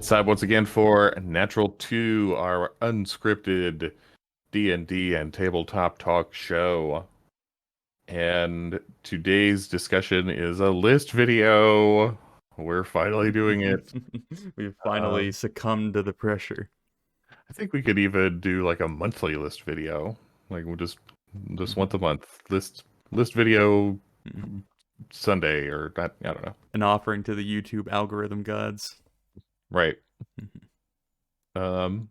Outside once again for Natural 2, our unscripted D&D and tabletop talk show. And today's discussion is a list video. We're finally doing it. We've finally Um, succumbed to the pressure. I think we could even do like a monthly list video. Like we'll just Mhm. once a month. List video Mhm. Sunday or not, I don't know. An offering to the YouTube algorithm gods. Right. Mhm. Um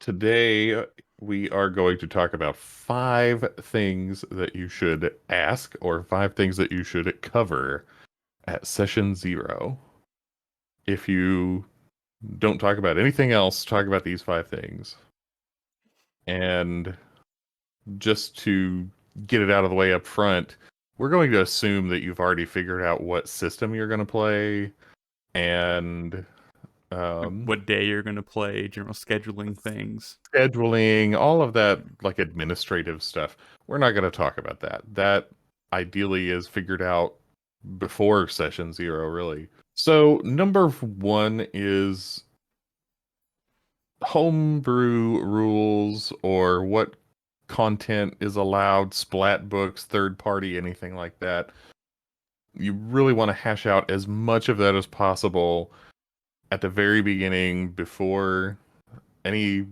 Today, we are going to talk about 5 things that you should ask or 5 things that you should cover at session 0. If you don't talk about anything else, talk about these 5 things. And just to get it out of the way up front, we're going to assume that you've already figured out what system you're going to play and um, What day you're going to play, general scheduling things. scheduling, all of that like administrative stuff. We're not going to talk about that. That ideally is figured out before session 0, really. So, number 1 is homebrew rules or what content is allowed, splat books, third party, anything like that. You really want to hash out as much of that as possible at the very beginning before any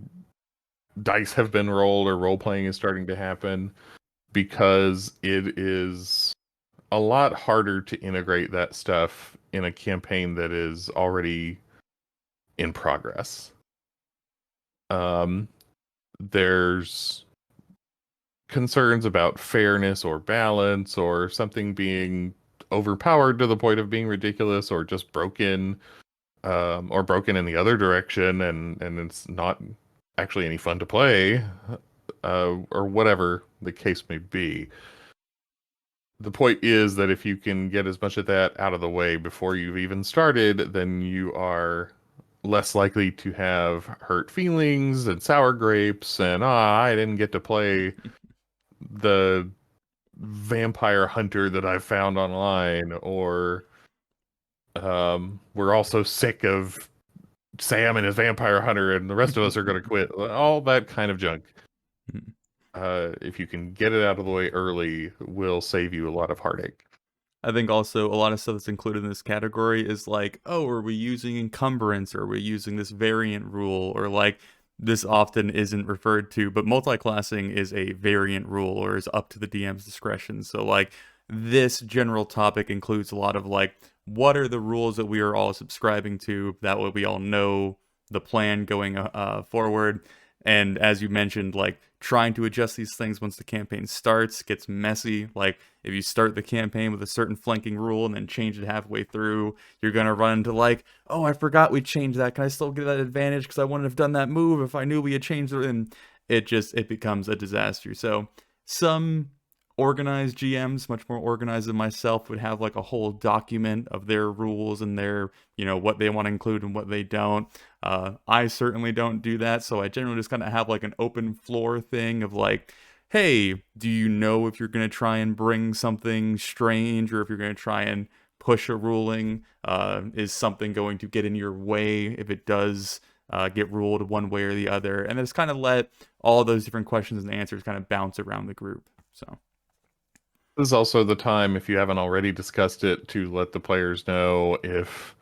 dice have been rolled or role playing is starting to happen, because it is a lot harder to integrate that stuff in a campaign that is already in progress. Um, there's concerns about fairness or balance or something being overpowered to the point of being ridiculous or just broken, or broken in the other direction, and it's not actually any fun to play, or whatever the case may be. The point is that if you can get as much of that out of the way before you've even started, then you are less likely to have hurt feelings and sour grapes and I didn't get to play the vampire hunter that I found online, or we're all so sick of Sam and his vampire hunter and the rest of us are going to quit. All that kind of junk. Mhm. If you can get it out of the way early, will save you a lot of heartache. I think also a lot of stuff that's included in this category is like, oh, are we using encumbrance? Or are we using this variant rule? Or like, this often isn't referred to, but multi-classing is a variant rule or is up to the DM's discretion. So like, this general topic includes a lot of like, what are the rules that we are all subscribing to? That way we all know the plan going forward. And as you mentioned, like trying to adjust these things once the campaign starts gets messy. Like if you start the campaign with a certain flanking rule and then change it halfway through, you're gonna run into like, oh, I forgot we changed that. Can I still get that advantage because I wouldn't have done that move if I knew we had changed it? And it becomes a disaster. So some organized GMs, much more organized than myself, would have like a whole document of their rules and their, what they want to include and what they don't. I certainly don't do that, so I generally just kind of have like an open floor thing of like, hey, do you know if you're going to try and bring something strange or if you're going to try and push a ruling? Is something going to get in your way if it does get ruled one way or the other? And just kind of let all those different questions and answers kind of bounce around the group. So. This is also the time, if you haven't already discussed it, to let the players know if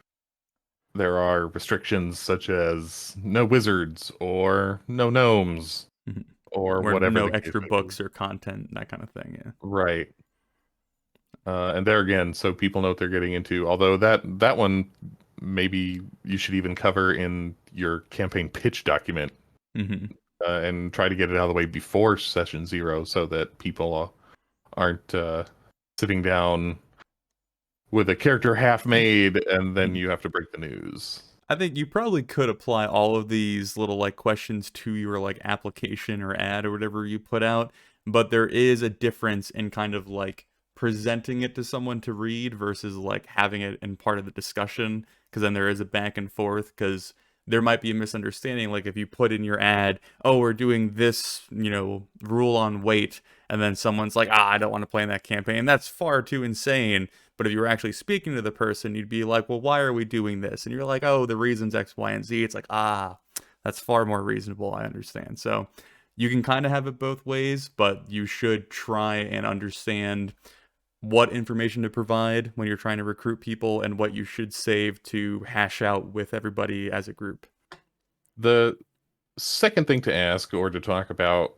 there are restrictions such as no wizards or no gnomes Mhm. or Or whatever no the case extra may be. books or content, that kind of thing. Yeah. Right. And there again, so people know what they're getting into. Although that one, maybe you should even cover in your campaign pitch document, Hmm. and try to get it out of the way before session 0 so that people aren't sitting down with a character half made and then you have to break the news. I think you probably could apply all of these little like questions to your like application or ad or whatever you put out, but there is a difference in kind of like presenting it to someone to read versus like having it in part of the discussion, because then there is a back and forth, because there might be a misunderstanding. Like if you put in your ad, oh, we're doing this, rule on weight, and then someone's like, I don't want to play in that campaign. That's far too insane. But if you were actually speaking to the person, you'd be like, well, why are we doing this? And you're like, oh, the reasons X, Y, and Z. It's like, that's far more reasonable. I understand. So you can kind of have it both ways, but you should try and understand what information to provide when you're trying to recruit people and what you should save to hash out with everybody as a group. The second thing to ask or to talk about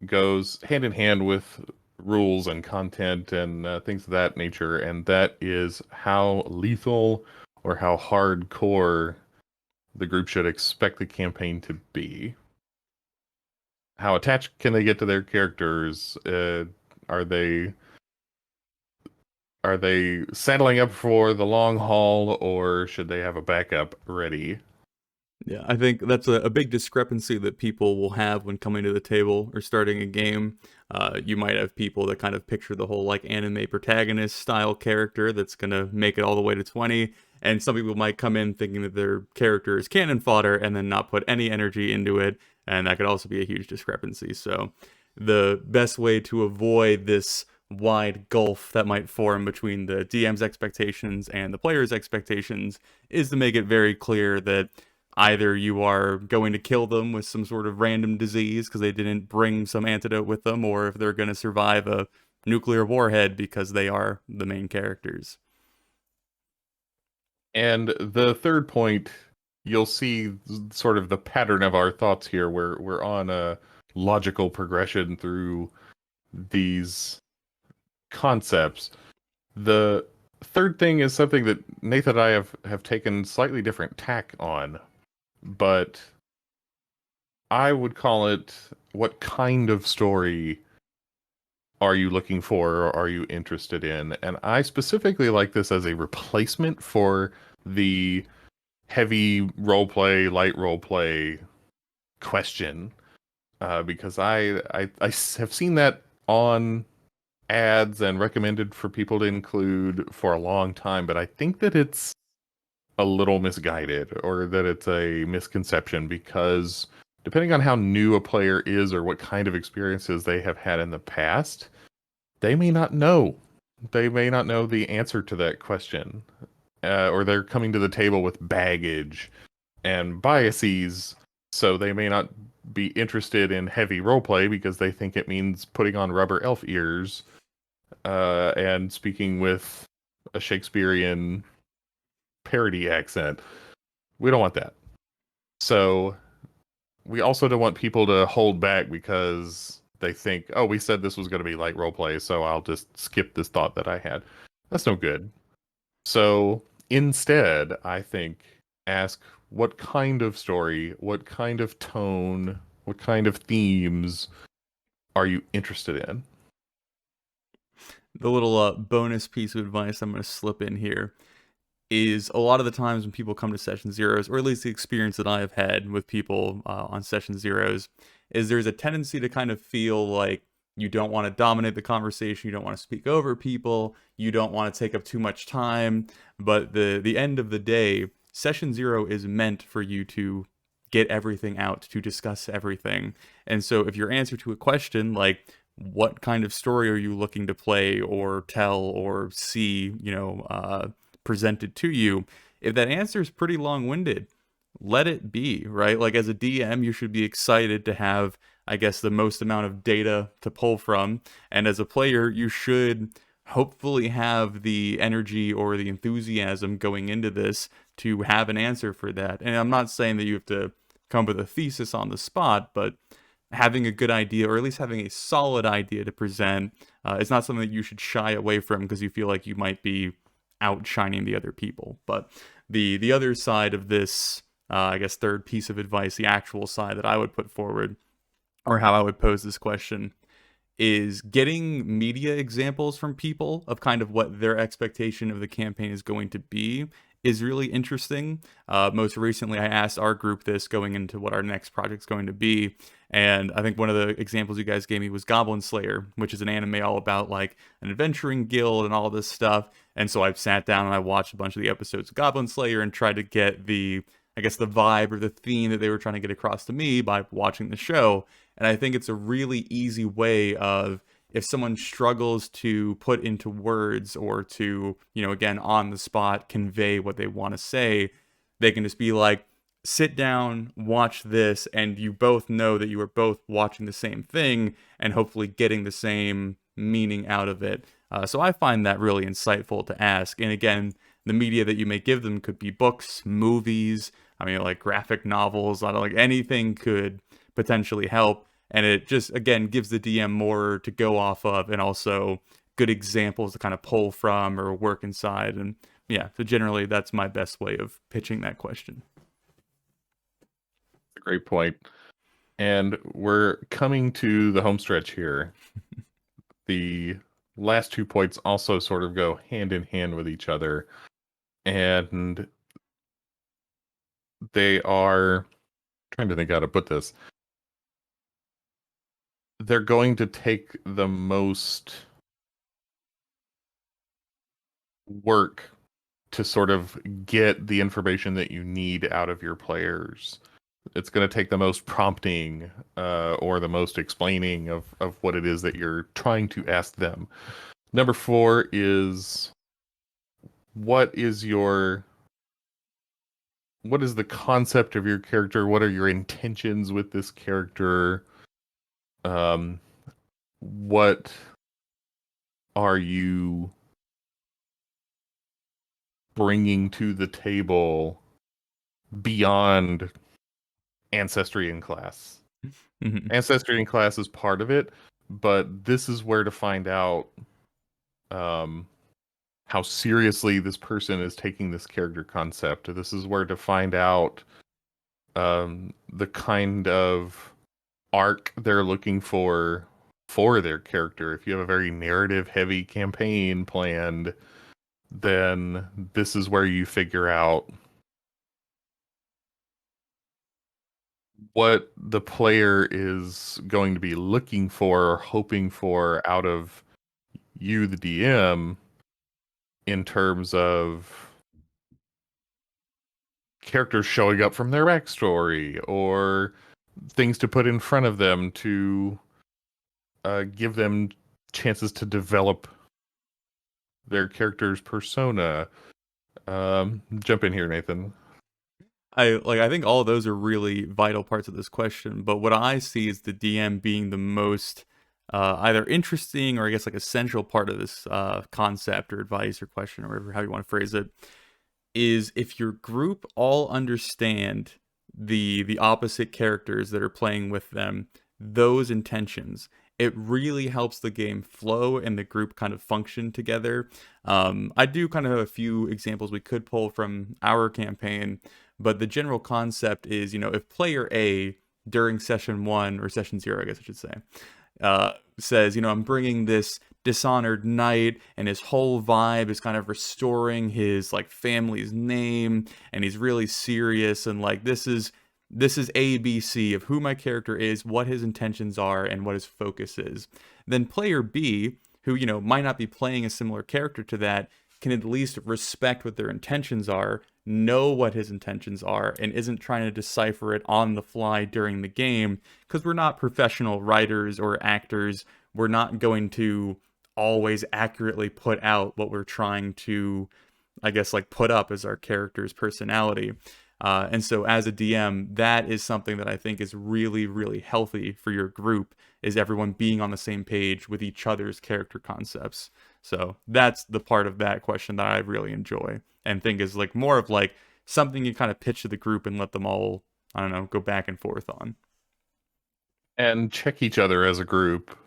goes hand in hand with rules and content and things of that nature, and that is how lethal or how hardcore the group should expect the campaign to be. How attached can they get to their characters? Are they are they saddling up for the long haul, or should they have a backup ready? Yeah, I think that's a big discrepancy that people will have when coming to the table or starting a game. You might have people that kind of picture the whole like anime protagonist style character that's gonna make it all the way to 20, and some people might come in thinking that their character is cannon fodder and then not put any energy into it, and that could also be a huge discrepancy. So the best way to avoid this wide gulf that might form between the DM's expectations and the player's expectations is to make it very clear that either you are going to kill them with some sort of random disease because they didn't bring some antidote with them, or if they're going to survive a nuclear warhead because they are the main characters. And the third point, you'll see sort of the pattern of our thoughts here, where we're on a logical progression through these concepts. The third thing is something that Nathan and I have taken slightly different tack on, but I would call it, what kind of story are you looking for or are you interested in? And I specifically like this as a replacement for the heavy roleplay, light roleplay question, because I have seen that on ads and recommended for people to include for a long time, but I think that it's a little misguided, or that it's a misconception, because depending on how new a player is or what kind of experiences they have had in the past, they may not know. They may not know the answer to that question, or they're coming to the table with baggage and biases, so they may not be interested in heavy roleplay because they think it means putting on rubber elf ears and speaking with a Shakespearean parody accent. We don't want that. So we also don't want people to hold back because they think, oh, we said this was going to be light roleplay, so I'll just skip this thought that I had. That's no good. So instead, I think, ask what kind of story, what kind of tone, what kind of themes are you interested in? The little bonus piece of advice I'm going to slip in here is a lot of the times when people come to session zeros, or at least the experience that I have had with people on session zeros, is there's a tendency to kind of feel like you don't want to dominate the conversation, you don't want to speak over people, you don't want to take up too much time. But the end of the day, session zero is meant for you to get everything out, to discuss everything. And so if your answer to a question like, what kind of story are you looking to play or tell or see, presented to you, if that answer is pretty long-winded, let it be, right? Like as a DM, you should be excited to have, I guess, the most amount of data to pull from. And as a player, you should hopefully have the energy or the enthusiasm going into this to have an answer for that. And I'm not saying that you have to come up with a thesis on the spot, but having a good idea, or at least having a solid idea to present, is not something that you should shy away from because you feel like you might be outshining the other people. But the other side of this, I guess, third piece of advice, the actual side that I would put forward, or how I would pose this question, is getting media examples from people of kind of what their expectation of the campaign is going to be is really interesting. Most recently, I asked our group this going into what our next project's going to be, and I think one of the examples you guys gave me was Goblin Slayer, which is an anime all about like an adventuring guild and all this stuff. And so I've sat down and I watched a bunch of the episodes of Goblin Slayer and tried to get the, I guess, the vibe or the theme that they were trying to get across to me by watching the show. And I think it's a really easy way of if someone struggles to put into words or to, again, on the spot convey what they want to say, they can just be like, sit down, watch this, and you both know that you are both watching the same thing and hopefully getting the same meaning out of it. So I find that really insightful to ask. And again, the media that you may give them could be books, movies, I mean, like graphic novels, I don't like anything could potentially help. And it just, again, gives the DM more to go off of and also good examples to kind of pull from or work inside. And yeah, so generally that's my best way of pitching that question. A great point. And we're coming to the home stretch here. The last 2 points also sort of go hand in hand with each other. And they are trying to think how to put this. They're going to take the most work to sort of get the information that you need out of your players. It's going to take the most prompting or the most explaining of what it is that you're trying to ask them. Number 4 is what is the concept of your character? What are your intentions with this character? What are you bringing to the table beyond ancestry and class? Mhm. Ancestry and class is part of it, but this is where to find out um, how seriously this person is taking this character concept. This is where to find out the kind of arc they're looking for their character. If you have a very narrative heavy campaign planned, then this is where you figure out what the player is going to be looking for or hoping for out of you, the DM, in terms of characters showing up from their backstory or things to put in front of them to give them chances to develop their character's persona. Jump in here, Nathan. I think all of those are really vital parts of this question, but what I see is the DM being the most either interesting or I guess like essential part of this concept or advice or question or whatever how you want to phrase it is if your group all understand the opposite characters that are playing with them, those intentions, it really helps the game flow and the group kind of function together. I do kind of have a few examples we could pull from our campaign, but the general concept is, if player A during session 1 or session 0, I guess I should say, says, I'm bringing this dishonored knight, and his whole vibe is kind of restoring his like family's name, and he's really serious, and like this is ABC of who my character is, what his intentions are, and what his focus is. Then player B, who might not be playing a similar character to that, can at least respect what their intentions are, know what his intentions are, and isn't trying to decipher it on the fly during the game, because we're not professional writers or actors. We're not going to always accurately put out what we're trying to, I guess, like put up as our character's personality. And so as a DM, that is something that I think is really, really healthy for your group, is everyone being on the same page with each other's character concepts. So that's the part of that question that I really enjoy and think is like more of like something you kind of pitch to the group and let them all, I don't know, go back and forth on. And check each other as a group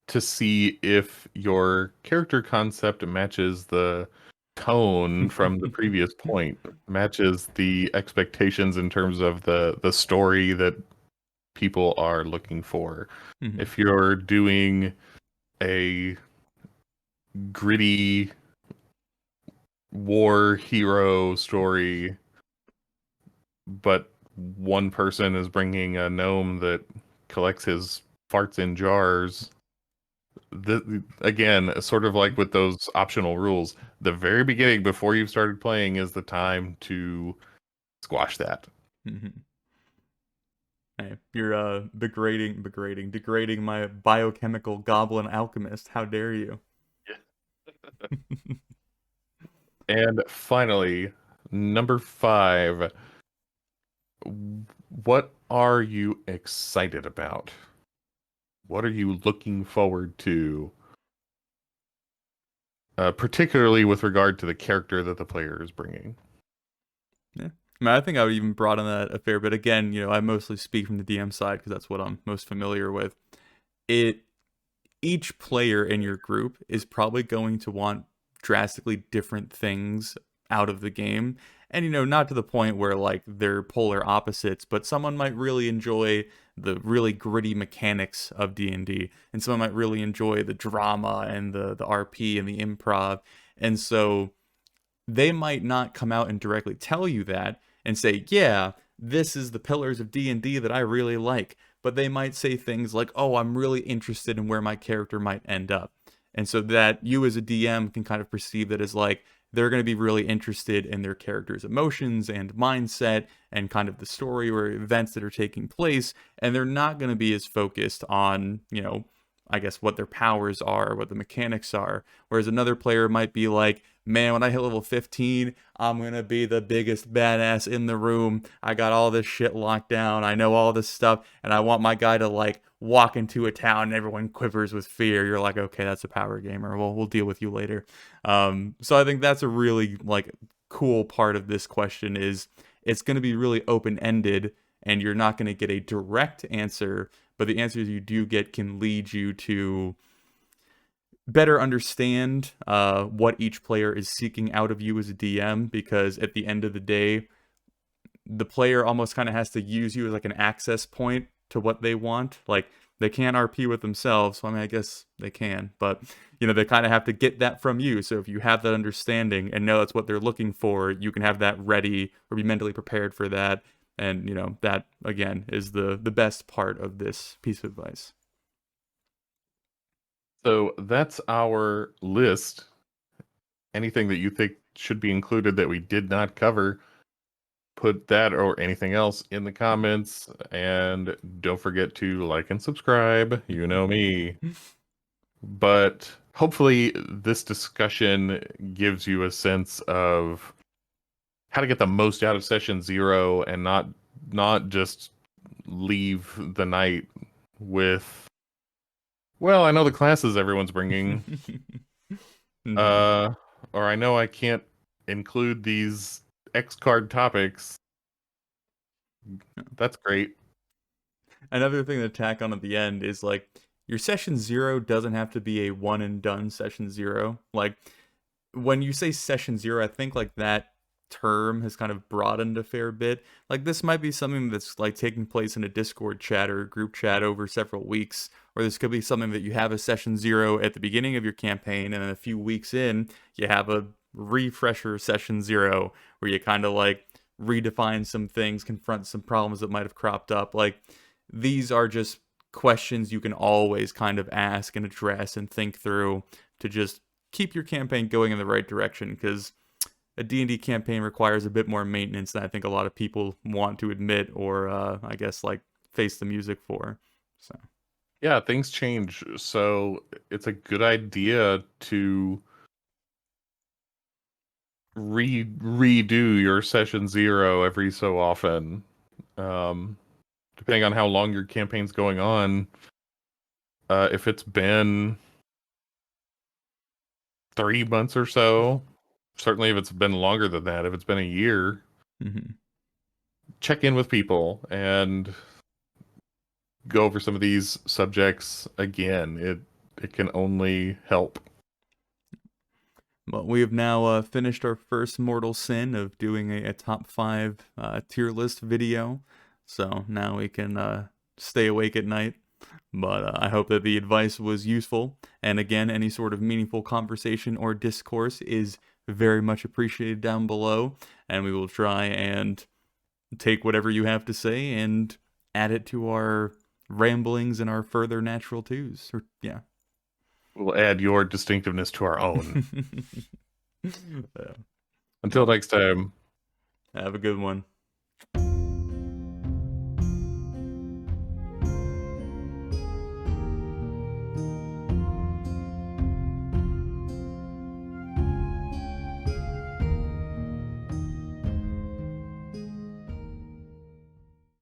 to see if your character concept matches the tone from the previous point, matches the expectations in terms of the story that people are looking for. Mhm. If you're doing a gritty war hero story, but one person is bringing a gnome that collects his farts in jars. Again, sort of like with those optional rules, the very beginning before you've started playing is the time to squash that. Mhm. Hey, you're degrading my biochemical goblin alchemist. How dare you? And finally, number 5. What are you excited about? What are you looking forward to? Particularly with regard to the character that the player is bringing. Yeah. I mean, I think I would even broaden that a fair bit. Again, I mostly speak from the DM side because that's what I'm most familiar with. It Each player in your group is probably going to want drastically different things out of the game. And not to the point where like they're polar opposites, but someone might really enjoy the really gritty mechanics of D&D, and someone might really enjoy the drama and the RP and the improv. And so they might not come out and directly tell you that and say, yeah, this is the pillars of D&D that I really like. But they might say things like, oh, I'm really interested in where my character might end up. And so that you as a DM can kind of perceive that as like, they're going to be really interested in their character's emotions and mindset and kind of the story or events that are taking place. And they're not going to be as focused on, I guess what their powers are, what the mechanics are. Whereas another player might be like, man, when I hit level 15, I'm going to be the biggest badass in the room. I got all this shit locked down. I know all this stuff. And I want my guy to like walk into a town and everyone quivers with fear. You're like, okay, that's a power gamer. Well, we'll deal with you later. So I think that's a really like cool part of this question is it's going to be really open-ended and you're not going to get a direct answer, but the answers you do get can lead you to better understand what each player is seeking out of you as a DM, because at the end of the day, the player almost kind of has to use you as like an access point to what they want. Like they can't RP with themselves. So, I mean, I guess they can, but they kind of have to get that from you. So if you have that understanding and know that's what they're looking for, you can have that ready or be mentally prepared for that. And that again is the best part of this piece of advice. So that's our list. Anything that you think should be included that we did not cover, put that or anything else in the comments. And don't forget to like and subscribe. You know me. But hopefully, this discussion gives you a sense of how to get the most out of session 0 and not just leave the night with, well, I know the classes everyone's bringing, Mhm. uh, or I know I can't include these X card topics. That's great. Another thing to tack on at the end is like your session 0 doesn't have to be a one and done session 0. Like when you say session 0, I think like that term has kind of broadened a fair bit. Like this might be something that's like taking place in a Discord chat or a group chat over several weeks, or this could be something that you have a session 0 at the beginning of your campaign, and then a few weeks in, you have a refresher session 0 where you kind of like redefine some things, confront some problems that might have cropped up. Like these are just questions you can always kind of ask and address and think through to just keep your campaign going in the right direction, because a D&D campaign requires a bit more maintenance than I think a lot of people want to admit or I guess like face the music for. So Yeah, things change, so it's a good idea to redo your session 0 every so often. Um, Depending on how long your campaign's going on, if it's been 3 months or so, certainly if it's been longer than that, if it's been a year, mm-hmm. check in with people and go over some of these subjects again. It can only help. Well, we have now finished our first mortal sin of doing a top 5 tier list video, so now we can stay awake at night. But I hope that the advice was useful. And again, any sort of meaningful conversation or discourse is very much appreciated down below. And we will try and take whatever you have to say and add it to our ramblings and our further natural twos. Or, yeah. We'll add your distinctiveness to our own. Yeah. Until next time. Have a good one.